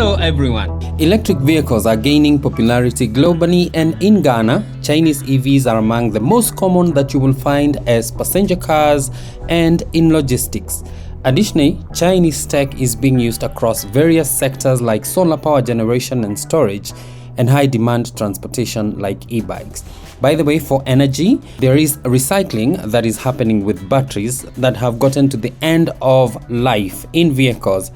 Hello everyone. Electric vehicles are gaining popularity globally, and in Ghana, Chinese EVs are among the most common that you will find as passenger cars and in logistics. Additionally, Chinese tech is being used across various sectors like solar power generation and storage, and high-demand transportation like e-bikes. By the way, for energy, there is recycling that is happening with batteries that have gotten to the end of life in vehicles,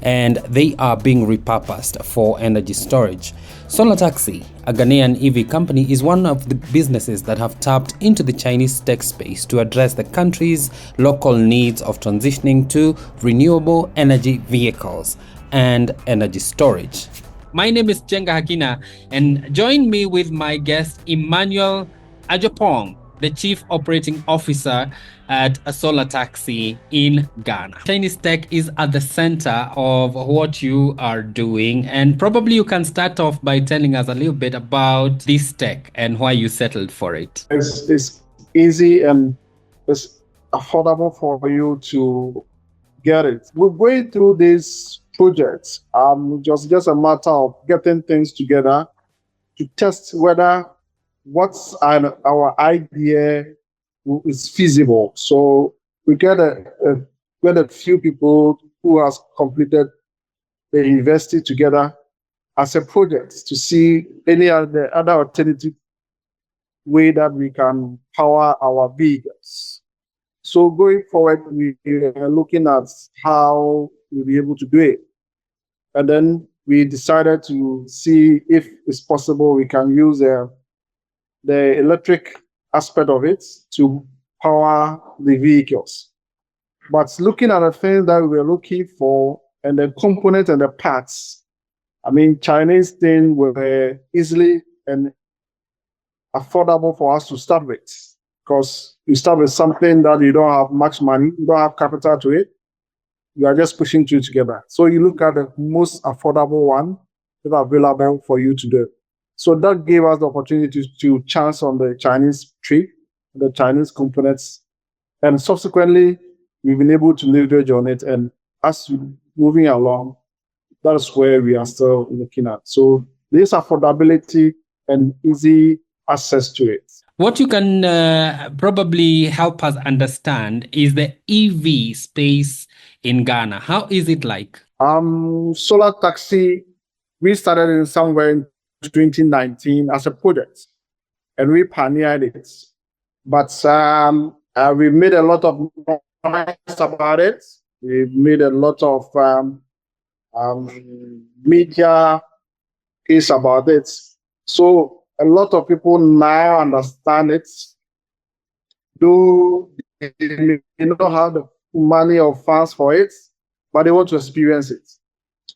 and they are being repurposed for energy storage. Solar Taxi, a Ghanaian EV company, is one of the businesses that have tapped into the Chinese tech space to address the country's local needs of transitioning to renewable energy vehicles and energy storage. My name is Jenga Hakina, and join me with my guest Emmanuel Adjepong, the Chief Operating Officer at a Solar Taxi in Ghana. Chinese tech is at the center of what you are doing, and probably you can start off by telling us a little bit about this tech and why you settled for it. It's easy and it's affordable for you to get it. We're going through these projects. Just a matter of getting things together to test whether what's our idea is feasible. So we get a few people who has completed the university together as a project to see any other alternative way that we can power our vehicles. So going forward, we are looking at how we'll be able to do it. And then we decided to see if it's possible we can use the electric aspect of it to power the vehicles. But looking at the things that we were looking for and the components and the parts, Chinese things were easily and affordable for us to start with, because you start with something that you don't have much money, you don't have capital to it, you are just pushing two together. So you look at the most affordable one that are available for you to do. So that gave us the opportunity to chance on the Chinese trade, the Chinese components, and subsequently we've been able to leverage on it. And as we're moving along, that's where we are still looking at. So this affordability and easy access to it. What you can probably help us understand is the EV space in Ghana. How is it like? Solar Taxi, we started in somewhere in 2019 as a project, and we pioneered it. But we made a lot of noise about it. We made a lot of media case about it. So a lot of people now understand it, though they don't have the money or funds for it, but they want to experience it.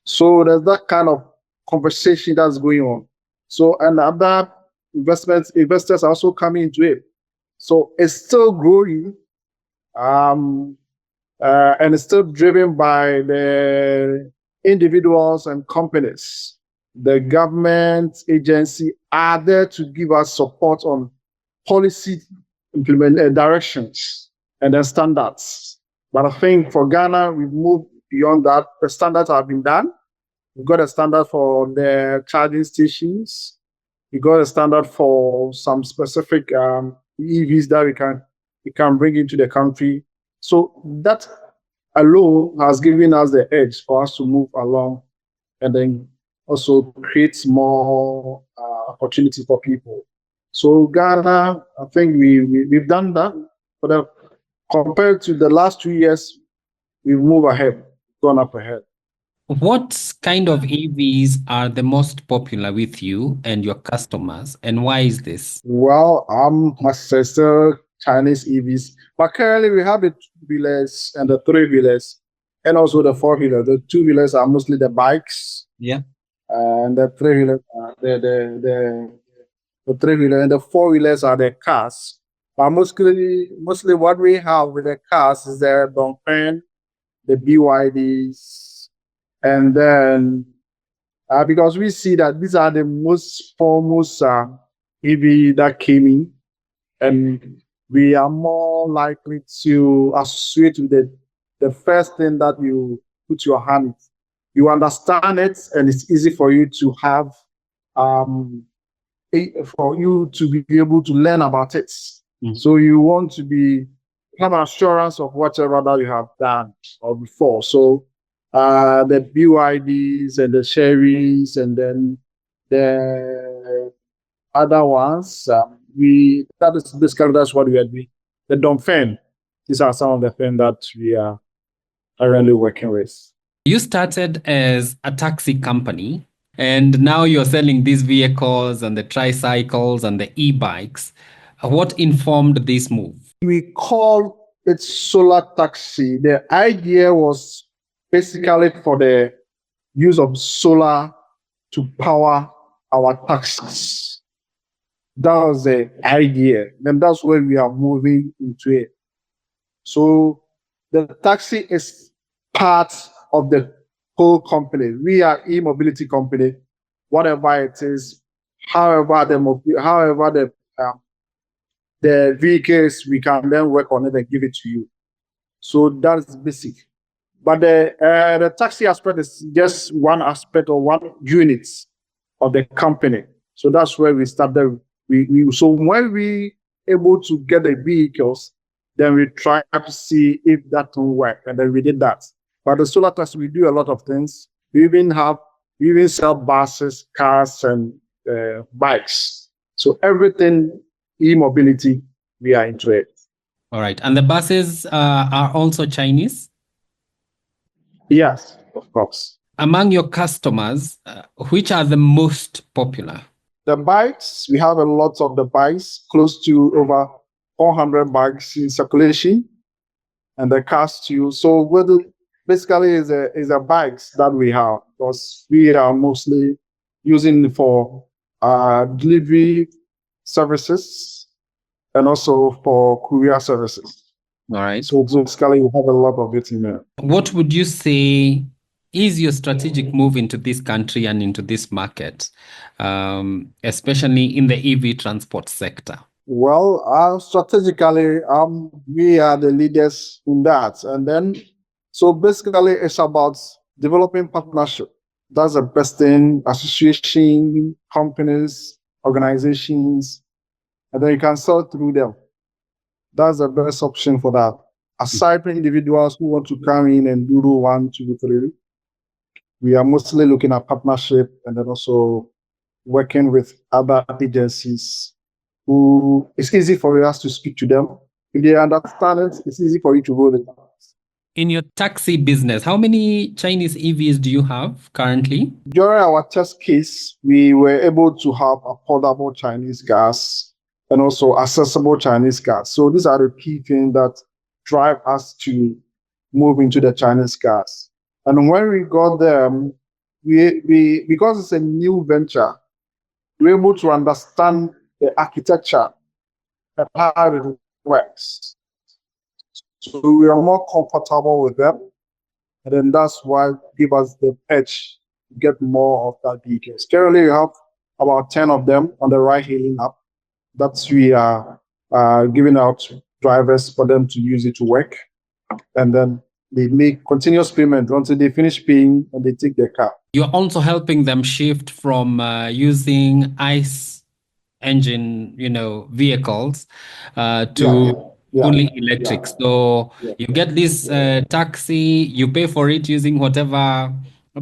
So there's that kind of conversation that's going on. So, and other investors are also coming into it. So it's still growing, and it's still driven by the individuals and companies. The government agency are there to give us support on policy implement directions and then standards. But I think for Ghana, we've moved beyond that. The standards have been done. We've got a standard for the charging stations. We got a standard for some specific EVs that we can bring into the country. So that alone has given us the edge for us to move along and then also creates more opportunity for people. So Ghana, I think we've done that, but compared to the last 2 years, we've moved ahead, gone up ahead. What kind of EVs are the most popular with you and your customers, and why is this? Well, my sister Chinese EVs, but currently we have the two-wheelers and the three-wheelers, and also the four-wheelers. The two-wheelers are mostly the bikes. Yeah. And the three-wheeler, the three-wheeler and the four-wheelers are the cars. But mostly what we have with the cars is the Dongfeng, the BYDs, and then because we see that these are the most foremost EV that came in, and we are more likely to associate with the first thing that you put your hand You understand it, and it's easy for you to have for you to be able to learn about it. So you want to have assurance of whatever that you have done or before. So the BYDs and the Sherries and then the other ones, that's what we are doing. The Dongfeng, these are some of the things that we are currently working with. You started as a taxi company, and now you're selling these vehicles and the tricycles and the e-bikes. What informed this move? We call it solar taxi. The idea was basically for the use of solar to power our taxis. That was the idea. And that's where we are moving into it. So the taxi is part of the whole company. We are e-mobility company, whatever it is, however the vehicles, we can then work on it and give it to you. So that's basic. But the taxi aspect is just one aspect or one unit of the company. So that's where we started. So when we able to get the vehicles, then we try to see if that will work, and then we did that. But the solar taxi, we do a lot of things. We even sell buses, cars, and bikes. So everything e-mobility, we are into it. All right. And the buses are also Chinese? Yes, of course. Among your customers, which are the most popular? The bikes, we have a lot of the bikes, close to over 400 bikes in circulation, and the cars too. So basically is a bikes that we have, because we are mostly using for delivery services and also for courier services. All right. So basically, we have a lot of it in there. What would you say is your strategic move into this country and into this market, especially in the EV transport sector? Well, strategically, we are the leaders in that. And then, so basically, it's about developing partnership. That's the best thing, association, companies, organizations, and then you can sell through them. That's the best option for that. Aside from individuals who want to come in and do 1, 2, 3, we are mostly looking at partnership and then also working with other agencies who it's easy for us to speak to them. If they understand it, it's easy for you to roll it out. In your taxi business, how many Chinese EVs do you have currently? During our test case, we were able to have affordable Chinese gas and also accessible Chinese gas. So these are the key things that drive us to move into the Chinese gas. And when we got them, we because it's a new venture, we're able to understand the architecture and how it works. So we are more comfortable with them. And then that's why give us the edge to get more of that details. Currently, we have about 10 of them on the ride-hailing app. That's we are giving out drivers for them to use it to work. And then they make continuous payment until they finish paying and they take their car. You're also helping them shift from using ICE engine, vehicles to fully electric. So you get this taxi, you pay for it using whatever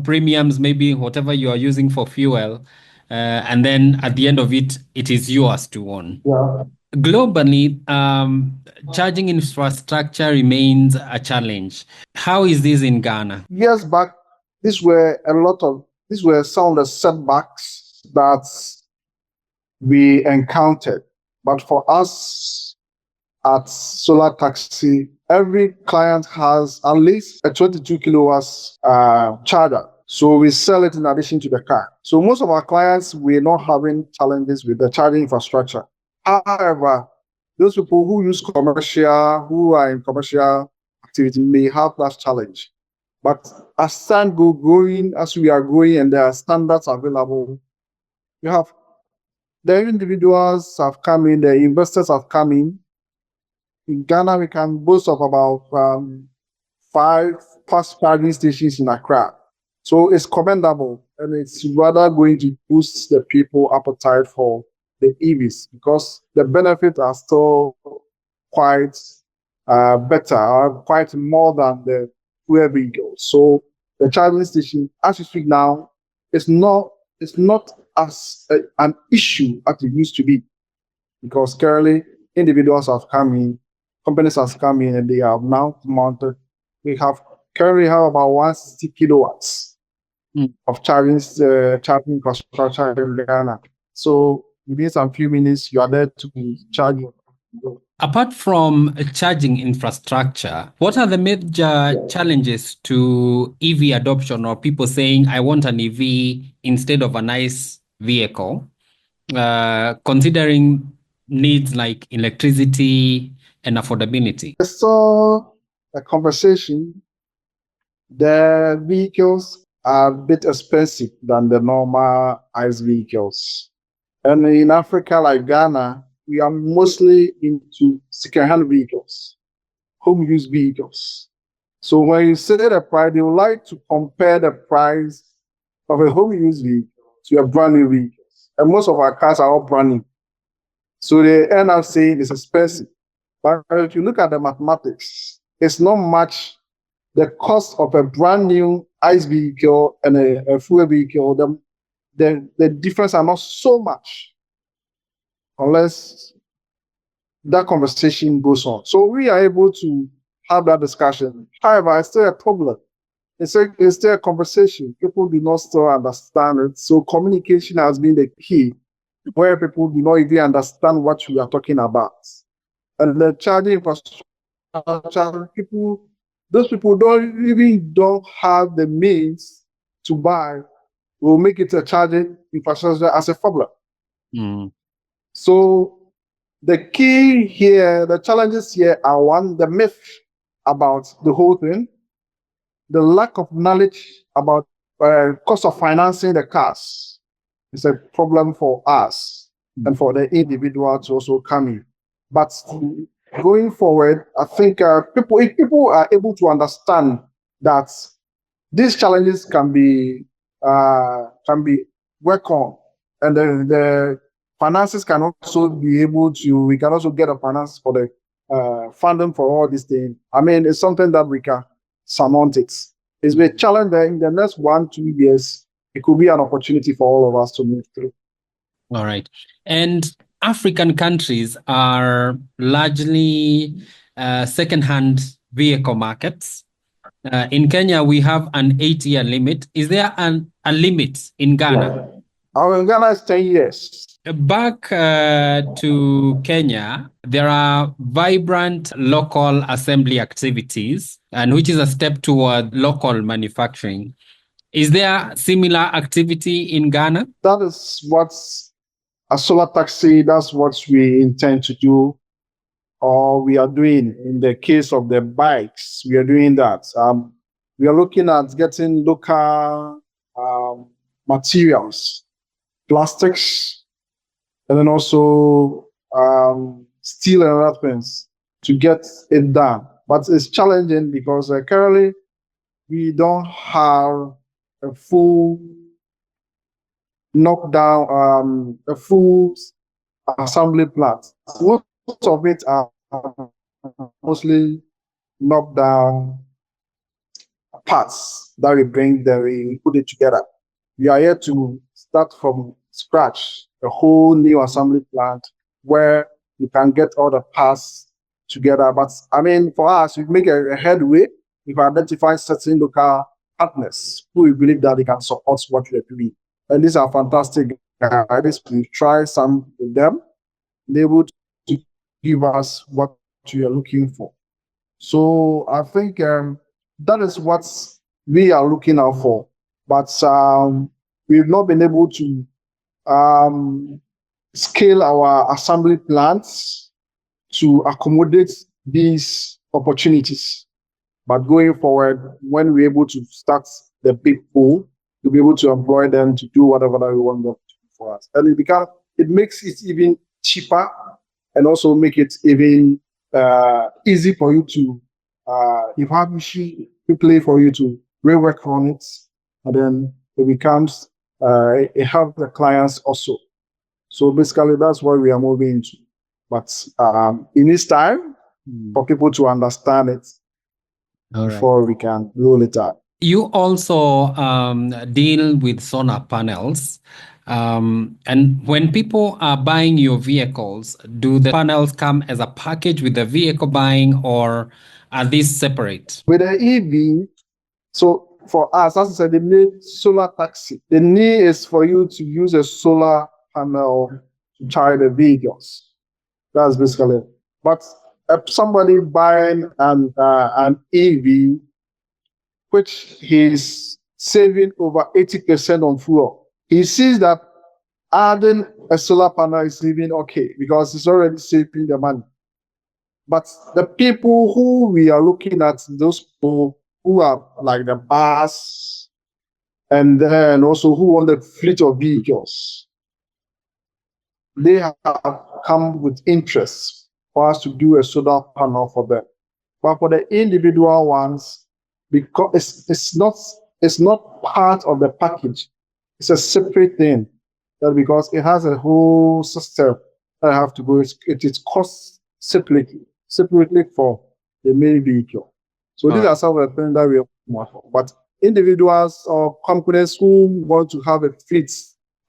premiums, maybe whatever you are using for fuel. And then at the end of it, it is yours to own. Yeah. Globally, charging infrastructure remains a challenge. How is this in Ghana? Years back, these were some of the setbacks that we encountered. But for us at Solar Taxi, every client has at least a 22 kilowatts charger. So we sell it in addition to the car. So most of our clients, we're not having challenges with the charging infrastructure. However, those people who are in commercial activity may have that challenge. But as we are growing and there are standards available, you have the individuals have come in, the investors have come in. In Ghana, we can boast of about 5 fast charging stations in Accra. So it's commendable, and it's rather going to boost the people appetite for the EVs because the benefits are still quite better, or quite more than the fuel vehicles. So the charging station, as you speak now, it's not as an issue as it used to be because currently individuals have come in, companies have come in, and they have now mounted. We have currently have about 160 kilowatts of charging infrastructure in Ghana. So within some few minutes, you are there to be charging. Apart from charging infrastructure, what are the major challenges to EV adoption or people saying, I want an EV instead of a nice vehicle, considering needs like electricity and affordability? I saw a conversation. The vehicles are a bit expensive than the normal ICE vehicles. And in Africa, like Ghana, we are mostly into second-hand vehicles, home use vehicles. So when you say the price, they would like to compare the price of a home use vehicle to a brand new vehicle. And most of our cars are all brand new. So they end up saying it's expensive. But if you look at the mathematics, it's not much. The cost of a brand new ICE vehicle and a fuel vehicle, the difference are not so much unless that conversation goes on. So we are able to have that discussion. However, it's still a problem. It's still a conversation. People do not still understand it. So communication has been the key, where people do not even understand what we are talking about. And the charging infrastructure, those people don't have the means to buy, will make it a charging infrastructure as a problem. So the key here, the challenges here are one, the myth about the whole thing, the lack of knowledge about cost of financing the cars is a problem for us and for the individual to also come in. But going forward, I think if people are able to understand that these challenges can be worked on, and the finances can also be able to, we can also get a finance for the funding for all these things. I mean, it's something that we can surmount it. It's a challenge that in the next 1-2 years, it could be an opportunity for all of us to move through. All right. And African countries are largely second-hand vehicle markets. In Kenya, we have an 8-year limit. Is there a limit in Ghana? In Ghana, it's 10 years. Back to Kenya, there are vibrant local assembly activities, and which is a step toward local manufacturing. Is there similar activity in Ghana? That is what's a solar taxi, that's what we intend to do, or we are doing. In the case of the bikes, we are doing that. We are looking at getting local materials, plastics, and then also steel and other things to get it done. But it's challenging because currently we don't have a full knockdown, a full assembly plant. Most of it are mostly knockdown parts that we bring, that we put it together. We are here to start from scratch, a whole new assembly plant where you can get all the parts together. But I mean, for us, we make a headway if we identify certain local partners who we believe that they can support what we are doing. And these are fantastic guys. We try some with them, they would give us what we are looking for. So I think that is what we are looking out for. But we've not been able to scale our assembly plants to accommodate these opportunities. But going forward, when we're able to start the big pool, to be able to employ them to do whatever that we want them to do for us. And it makes it even cheaper and also make it even easy for you to, if you have issue, quickly for you to rework on it and then it becomes it helps the clients also. So basically, that's what we are moving into. But it needs time for people to understand it before we can roll it out. You also deal with solar panels. And when people are buying your vehicles, do the panels come as a package with the vehicle buying, or are these separate? With the EV, so for us, as I said, the need solar taxi. The need is for you to use a solar panel to charge the vehicles. That's basically it. But if somebody buying an EV, which he's saving over 80% on fuel, he sees that adding a solar panel is even okay because it's already saving the money. But the people who we are looking at, those people who are like the bus, and then also who want the fleet of vehicles, they have come with interest for us to do a solar panel for them. But for the individual ones, because it's not part of the package, it's a separate thing. That because it has a whole system that I have to go. It is cost separately for the main vehicle. So these are some of the things that we are working for. But individuals or companies who want to have a fleet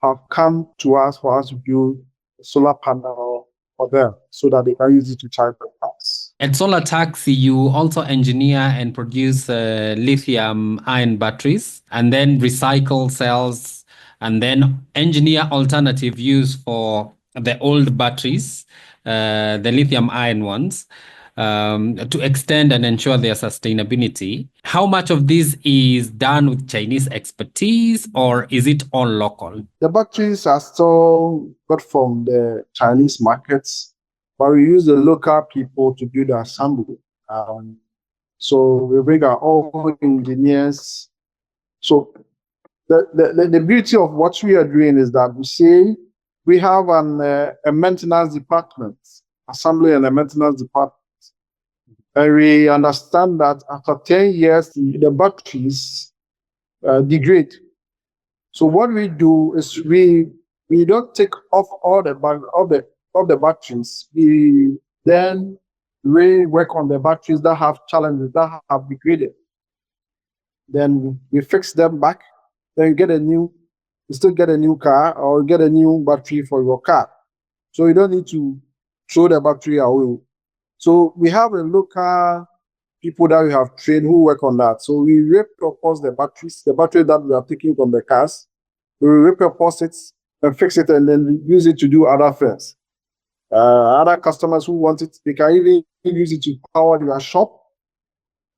have come to us for us to build a solar panel for them so that they can use it to charge their cars. At Solar Taxi, you also engineer and produce lithium-ion batteries, and then recycle cells, and then engineer alternative use for the old batteries, the lithium-ion ones, to extend and ensure their sustainability. How much of this is done with Chinese expertise, or is it all local? The batteries are still got from the Chinese markets, but we use the local people to do the assembly. So we bring our own engineers. So the beauty of what we are doing is that we have a maintenance department, assembly and a maintenance department. And we understand that after 10 years, the batteries degrade. So what we do is we don't take off all the batteries. We then work on the batteries that have challenges, that have degraded. Then we fix them back. Then you still get a new car or get a new battery for your car. So you don't need to throw the battery away. So we have a local people that we have trained who work on that. So we repurpose the batteries that we are taking from the cars. We repurpose it and fix it and then use it to do other things. Other customers who want it, they can even use it to power their shop.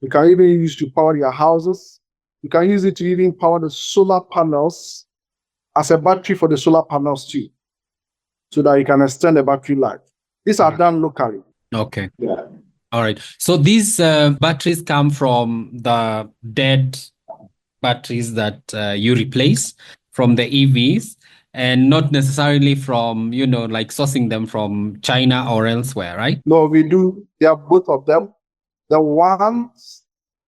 You can even use it to power your houses. You can use it to even power the solar panels as a battery for the solar panels too, so that you can extend the battery life. These are done locally. Okay. Yeah. All right. So these batteries come from the dead batteries that you replace from the EVs, and not necessarily from, like sourcing them from China or elsewhere, right? No, we do. They are both of them. The ones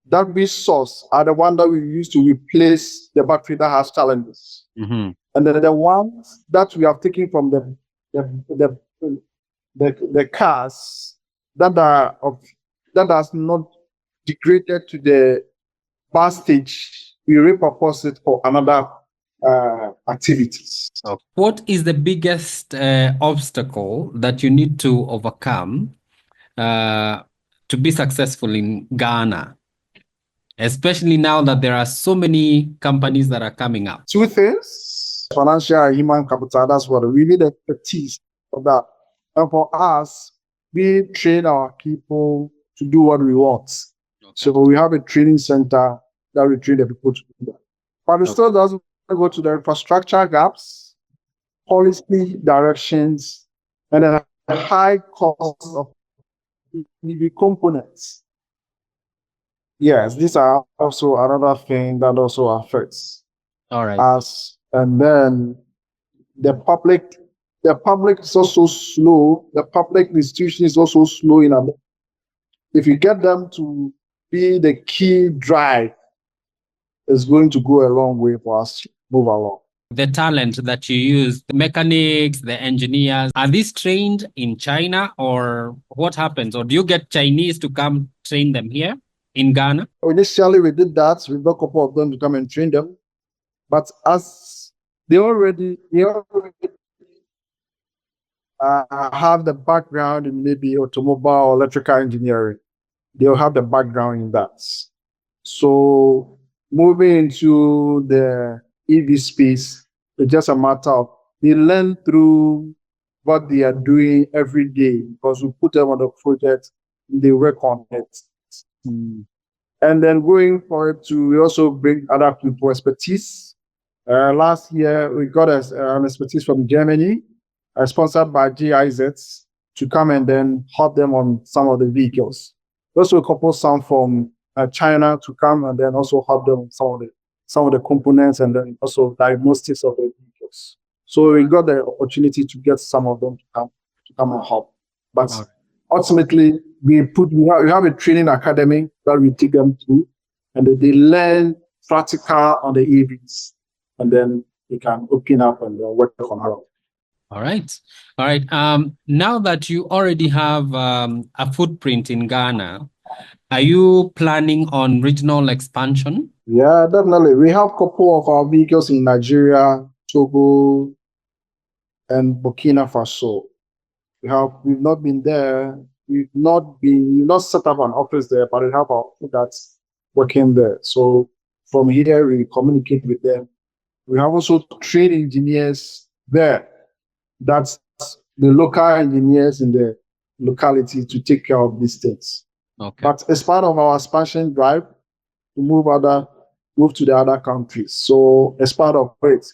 that we source are the ones that we use to replace the battery that has challenges. Mm-hmm. And then the ones that we have taken from the cars that has not degraded to the bus stage, we repurpose it for another activities. Okay. What is the biggest obstacle that you need to overcome to be successful in Ghana, especially now that there are so many companies that are coming up? Two things: financial and human capital. That's what we need expertise for that. And for us, we train our people to do what we want. Okay. So we have a training center that we train the people to do that. But it still doesn't go to the infrastructure gaps, policy directions, and a high cost of EV components. Yes, these are also another thing that also affects us. And then the public is also slow. The public institution is also slow in a. If you get them to be the key drive is going to go a long way for us to move along. The talent that you use, the mechanics, the engineers, are these trained in China or what happens? Or do you get Chinese to come train them here in Ghana? Initially, we did that. We got a couple of them to come and train them. But as they already have the background in maybe automobile or electrical engineering, they'll have the background in that. So moving into the EV space, it's just a matter of they learn through what they are doing every day because we put them on the project, they work on it. And then going forward we also bring other people expertise. Last year, we got an expertise from Germany, sponsored by GIZ, to come and then help them on some of the vehicles. Also, a couple some from China to come and then also help them on some of the components and then also diagnostics of the vehicles. So we got the opportunity to get some of them to come and help. But ultimately, we have a training academy that we take them through, and they learn practical on the EVs, and then they can open up and work on her. All right. Now that you already have a footprint in Ghana, are you planning on regional expansion? Yeah, definitely. We have a couple of our vehicles in Nigeria, Togo, and Burkina Faso. We've not been there. We've not set up an office there, but we have our that's working there. So from here, we communicate with them. We have also trained engineers there. That's the local engineers in the locality to take care of these things. Okay. But as part of our expansion drive to move to the other countries. So as part of it,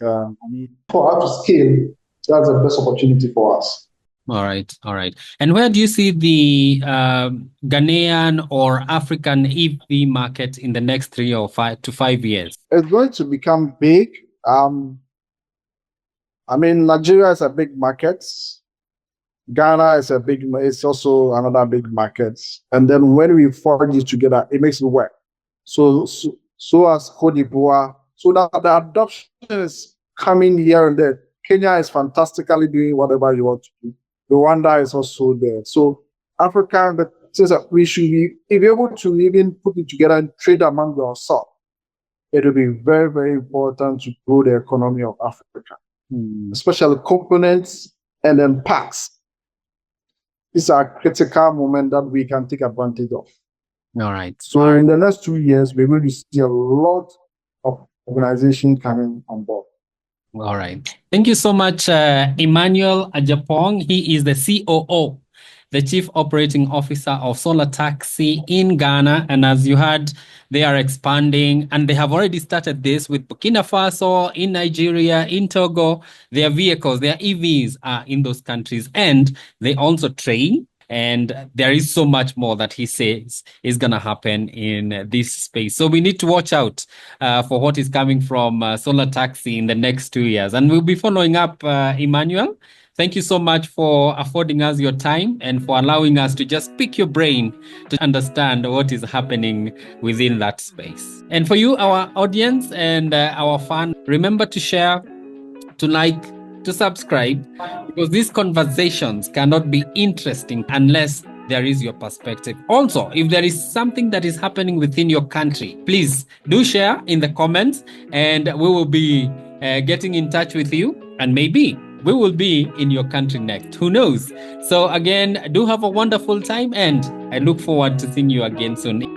for us to scale, that's the best opportunity for us. All right. And where do you see the Ghanaian or African EV market in the next 3 or 5 years? It's going to become big. Nigeria is a big market. Ghana is it's also another big market. And then when we forge it together, it makes it work. So as Cote d'Ivoire, so that the adoption is coming here and there. Kenya is fantastically doing whatever you want to do. Rwanda is also there. So Africa, we should be able to even put it together and trade among ourselves. It will be very, very important to grow the economy of Africa, especially components and then parts. These are critical moments that we can take advantage of. All right. So in the next 2 years, we're going to see a lot of organizations coming on board. All right. Thank you so much, Emmanuel Adjepong. He is the COO, the Chief Operating Officer of Solar Taxi in Ghana. And as you heard, they are expanding and they have already started this with Burkina Faso, in Nigeria, in Togo. Their vehicles, their EVs are in those countries and they also train. And there is so much more that he says is going to happen in this space. So we need to watch out for what is coming from Solar Taxi in the next 2 years. And we'll be following up, Emmanuel. Thank you so much for affording us your time and for allowing us to just pick your brain to understand what is happening within that space. And for you, our audience and our fans, remember to share, to like, to subscribe, because these conversations cannot be interesting unless there is your perspective. Also, if there is something that is happening within your country, please do share in the comments and we will be getting in touch with you, and maybe we will be in your country next. Who knows? So again, do have a wonderful time and I look forward to seeing you again soon.